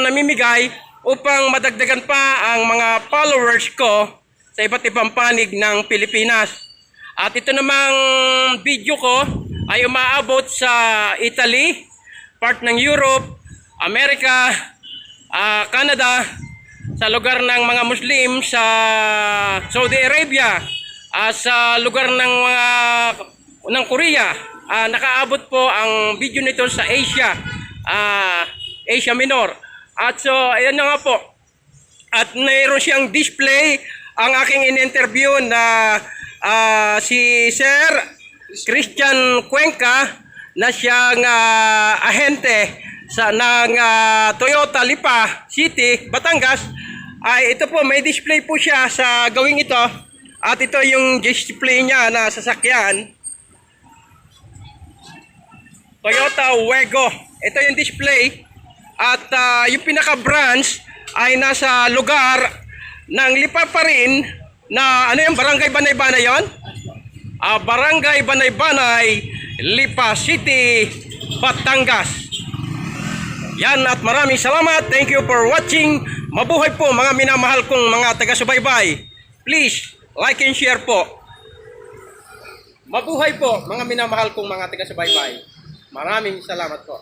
namimigay upang madagdagan pa ang mga followers ko sa iba't ibang panig ng Pilipinas. At ito namang video ko ay umaabot sa Italy, part ng Europe, Amerika, Canada, sa lugar ng mga Muslim sa Saudi Arabia, sa lugar ng Korea. Nakaabot po ang video nito sa Asia, Asia Minor. At so ayan na nga po. At mayroon siyang display ang aking in-interview na si Sir Christian Cuenca na siyang ahente ng Toyota Lipa City, Batangas. Ay ito po, may display po siya sa gawing ito. At ito yung display niya na sasakyan. Toyota Wego. Ito yung display. At yung pinaka-branch ay nasa lugar ng Lipa pa rin na ano yung Barangay Banay-Banay yon? Barangay Banay-Banay, Lipa City, Batangas. Yan, at maraming salamat. Thank you for watching. Mabuhay po mga minamahal kong mga taga-subaybay. Please, like and share po. Mabuhay po mga minamahal kong mga taga-subaybay. Maraming salamat po.